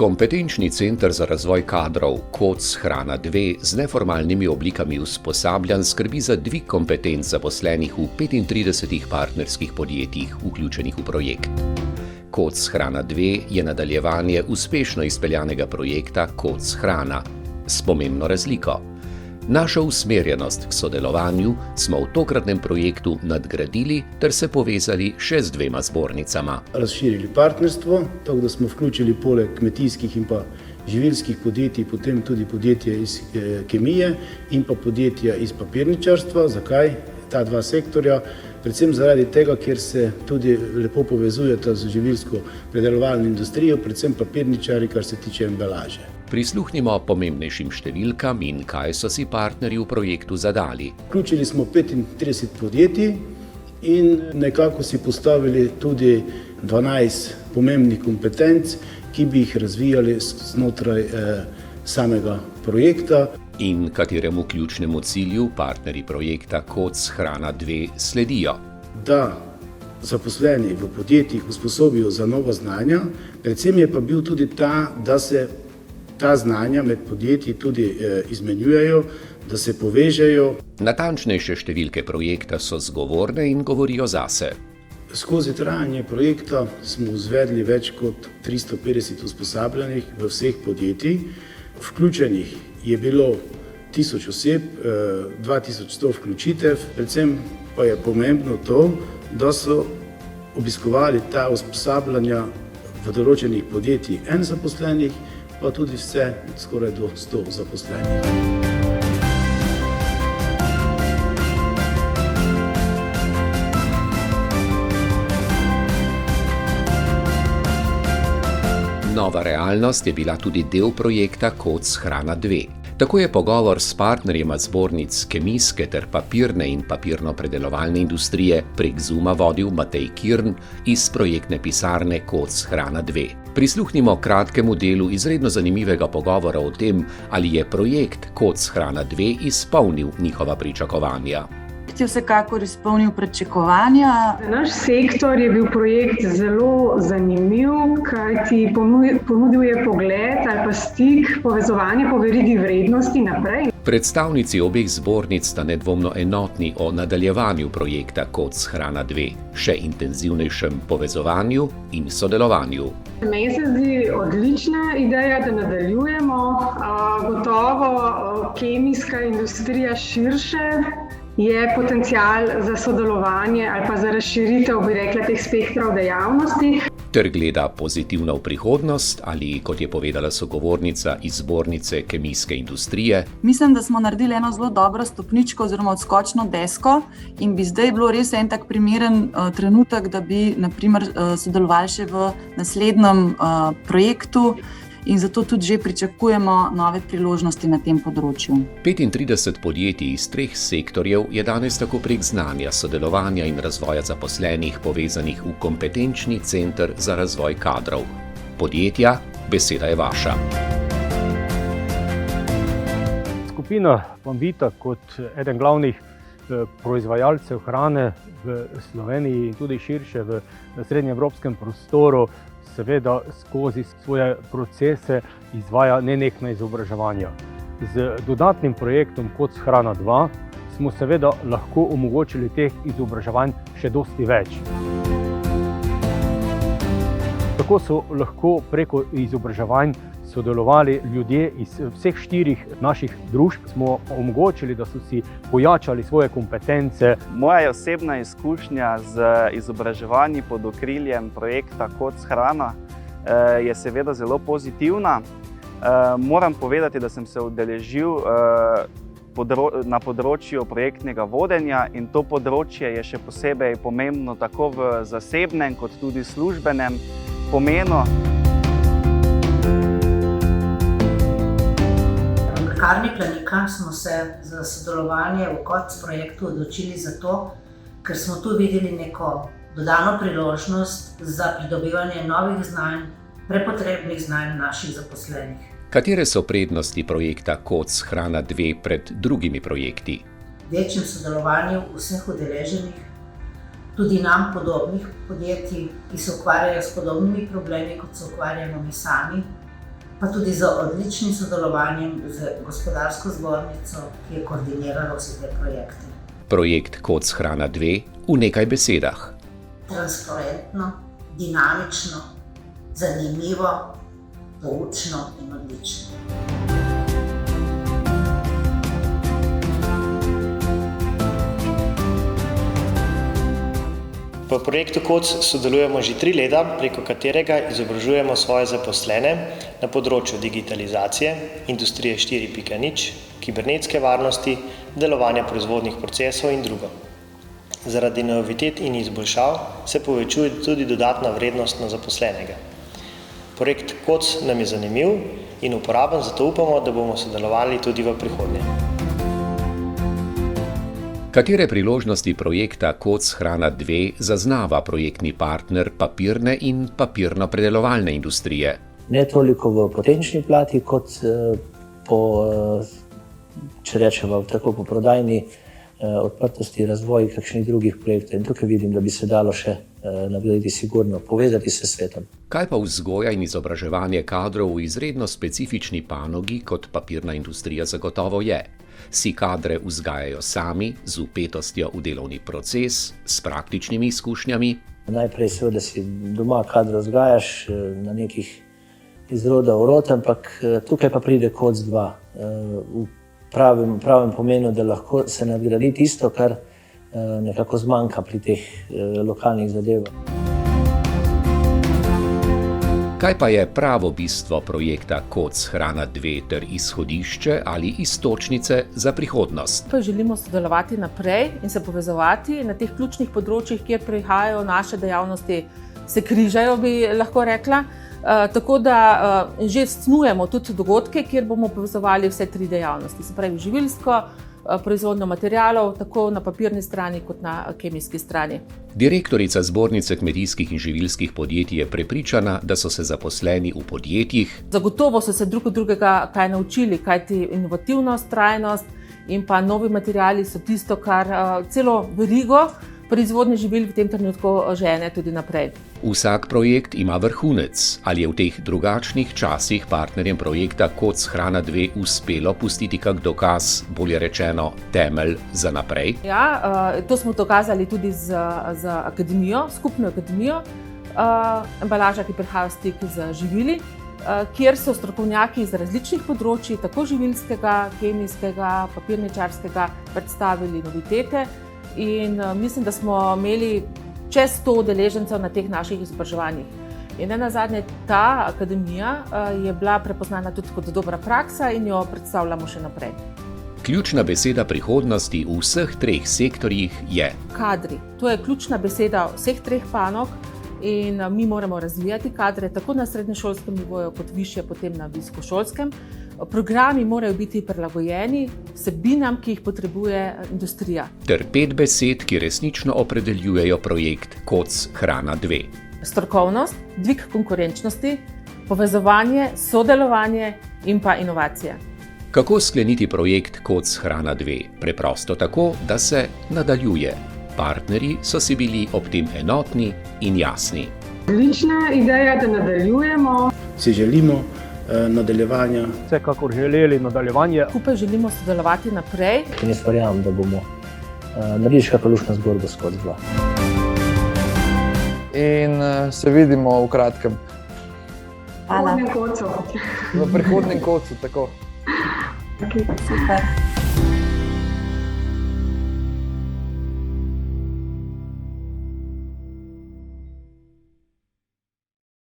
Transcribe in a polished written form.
Kompetenčni center za razvoj kadrov KOC Hrana 2 z neformalnimi oblikami usposabljanj skrbi za dvig kompetenc zaposlenih v 35 partnerskih podjetjih, vključenih v projekt. KOC Hrana 2 je nadaljevanje uspešno izpeljanega projekta KOC Hrana s pomembno razliko. Našo usmerjenost k sodelovanju smo v tokratnem projektu nadgradili ter se povezali še z dvema zbornicama. Razširili partnerstvo, tako da smo vključili poleg kmetijskih in pa živilskih podjetij, potem tudi podjetja iz kemije in pa podjetja iz papirničarstva. Zakaj ta dva sektorja? Predvsem zaradi tega, ker se tudi lepo povezujeta z živilsko predelovalno industrijo, predvsem papirničari, kar se tiče embalaže. Prisluhnimo pomembnejšim številkam in kaj so si partnerji v projektu zadali. Vključili smo 35 podjetij in nekako si postavili tudi 12 pomembnih kompetenc, ki bi jih razvijali znotraj samega projekta. In kateremu ključnemu cilju partnerji projekta KOC Hrana 2 sledijo? Da zaposleni v podjetjih usposobijo za nova znanja, predvsem je pa bil tudi ta, da se ta znanja med podjetji tudi izmenjujejo, da se povežejo. Natančnejše številke projekta so zgovorne in govorijo zase. Skozi trajanje projekta smo izvedli več kot 350 usposabljenih v vseh podjetjih. Vključenih je bilo 1000 oseb, 2100 vključitev, predvsem pa je pomembno to, da so obiskovali ta usposabljanja v določenih podjetjih en zaposlenih, pa tudi vse skoraj do 100 zaposlenih. Nova realnost je bila tudi del projekta KOC Hrana 2. Tako je pogovor s partnerjema zbornic kemijske ter papirne in papirno-predelovalne industrije prek Zooma vodil Matej Kirn iz projektne pisarne KOC Hrana 2. Prisluhnimo kratkemu delu izredno zanimivega pogovora o tem, ali je projekt KOC Hrana 2 izpolnil njihova pričakovanja. Je vsekakor izpolnil pričakovanja. Za naš sektor je bil projekt zelo zanimiv, kajti ponudil je pogled ali pa stik, povezovanje po verigi vrednosti naprej. Predstavnici obeh zbornic sta nedvomno enotni o nadaljevanju projekta KOC Hrana 2, še intenzivnejšem povezovanju in sodelovanju. Meni se zdi odlična ideja, da nadaljujemo. Gotovo kemijska industrija širše je potencial za sodelovanje ali pa za razširitev, bi rekla, teh spektrov dejavnosti. Ter gleda pozitivno v prihodnost ali, kot je povedala sogovornica iz zbornice kemijske industrije. Mislim, da smo naredili eno zelo dobro stopničko oziroma odskočno desko in bi zdaj bilo res en tak primeren trenutek, da bi na primer sodelovali še v naslednjem projektu. In zato tudi že pričakujemo nove priložnosti na tem področju. 35 podjetij iz 3 sektorjev je danes tako prek znanja, sodelovanja in razvoja zaposlenih povezanih v kompetenčni center za razvoj kadrov. Podjetja, beseda je vaša. Skupina Pambita kot eden glavnih proizvajalcev hrane v Sloveniji in tudi širše v srednjeevropskem prostoru seveda skozi svoje procese izvaja nenehna izobraževanja. Z dodatnim projektom KOC Hrana 2 smo seveda lahko omogočili teh izobraževanj še dosti več. Tako so lahko preko izobraževanj sodelovali ljudje iz vseh 4 naših družb, smo omogočili, da so si pojačali svoje kompetence. Moja osebna izkušnja z izobraževanji pod okriljem projekta KOC Hrana je seveda zelo pozitivna. Moram povedati, da sem se udeležil na področju projektnega vodenja in to področje je še posebej pomembno tako v zasebnem kot tudi službenem pomenu. V Pekarni Planika smo se za sodelovanje v KOC projektu odločili zato, ker smo tu videli neko dodano priložnost za pridobivanje novih znanj, prepotrebnih znanj naših zaposlenih. Katere so prednosti projekta KOC Hrana 2 pred drugimi projekti? Večjem sodelovanju vseh udeleženih, tudi nam podobnih podjetij, ki se ukvarjajo s podobnimi problemi, kot se ukvarjamo mi sami. pa tudi z odličnim sodelovanjem z gospodarsko zbornico, ki je koordinirala vse te projekte. Projekt Koc Hrana 2 v nekaj besedah. Transparentno, dinamično, zanimivo, poučno in odlično. V projektu KOC sodelujemo že 3 leta, preko katerega izobražujemo svoje zaposlene na področju digitalizacije, industrije 4.0, kibernetske varnosti, delovanja proizvodnih procesov in drugo. Zaradi novitet in izboljšav se povečuje tudi dodatna vrednost na zaposlenega. Projekt KOC nam je zanimiv in uporaben, zato upamo, da bomo sodelovali tudi v prihodnje. Katere priložnosti projekta Koc Hrana 2 zaznava projektni partner papirne in papirno-predelovalne industrije? Ne toliko v potenčni plati, kot če rečemo, tako po prodajni odprtosti, razvoju kakšnih drugih projektov. In tukaj vidim, da bi se dalo še narediti sigurno, povezati se s svetom. Kaj pa vzgoja in izobraževanje kadrov v izredno specifični panogi, kot papirna industrija zagotovo je? Si kadre vzgajajo sami, z vpetostjo v delovni proces, s praktičnimi izkušnjami? Najprej seveda si doma kadre vzgajaš na nekih izroda urod, ampak tukaj pa pride KOC 2 v pravem pomenu, da lahko se nadgradi tisto, kar nekako zmanjka pri teh lokalnih zadevah. Kaj pa je pravo bistvo projekta Koc Hrana 2 ter izhodišče ali iztočnice za prihodnost? Pa želimo sodelovati naprej in se povezovati na teh ključnih področjih, kjer prihajajo naše dejavnosti, se križajo, bi lahko rekla. Tako da že snujemo tudi dogodke, kjer bomo povezovali vse 3 dejavnosti, se pravi živilsko, proizvodnjo materialov, tako na papirni strani kot na kemijski strani. Direktorica Zbornice kmetijskih in živilskih podjetij je prepričana, da so se zaposleni v podjetjih zagotovo so se drug od drugega kaj naučili, kajti inovativnost, trajnost in pa novi materiali so tisto, kar celo verigo proizvodnje živil v tem trenutku žene tudi naprej. Vsak projekt ima vrhunec. Ali je v teh drugačnih časih partnerjem projekta Koc Hrana 2 uspelo pustiti kak dokaz, bolje rečeno temelj za naprej? Ja, to smo dokazali tudi z akademijo, skupno akademijo, embalaža, ki prihaja v stik z živili, kjer so strokovnjaki iz različnih področji, tako živilskega, kemijskega, papirničarskega, predstavili novitete. In mislim, da smo imeli čez 100 udeležencev na teh naših izobraževanjih. In nenazadnje ta akademija je bila prepoznana tudi kot dobra praksa in jo predstavljamo še naprej. Ključna beseda prihodnosti v vseh 3 sektorjih je kadri. To je ključna beseda vseh 3 panog in mi moramo razvijati kadre tako na srednješolskem nivoju kot višje potem na visokošolskem. Programi morajo biti prilagojeni vsebinam, ki jih potrebuje industrija. Ter 5 besed, ki resnično opredeljujejo projekt Koc Hrana 2. Strokovnost, dvig konkurenčnosti, povezovanje, sodelovanje in pa inovacija. Kako skleniti projekt Koc Hrana 2? Preprosto tako, da se nadaljuje. Partnerji so si bili ob tem enotni in jasni. Odlična ideja, da nadaljujemo. Si želimo nadaljevanja. Vsekakor želeli nadaljevanje. Skupaj želimo sodelovati naprej. In jaz verjamem, da bomo naredili še kakšno luštno zgodbo s KOC 2. In se vidimo v kratkem. Hvala. V prihodnjem KOC-u. V prihodnjem KOC-u, tako. Super.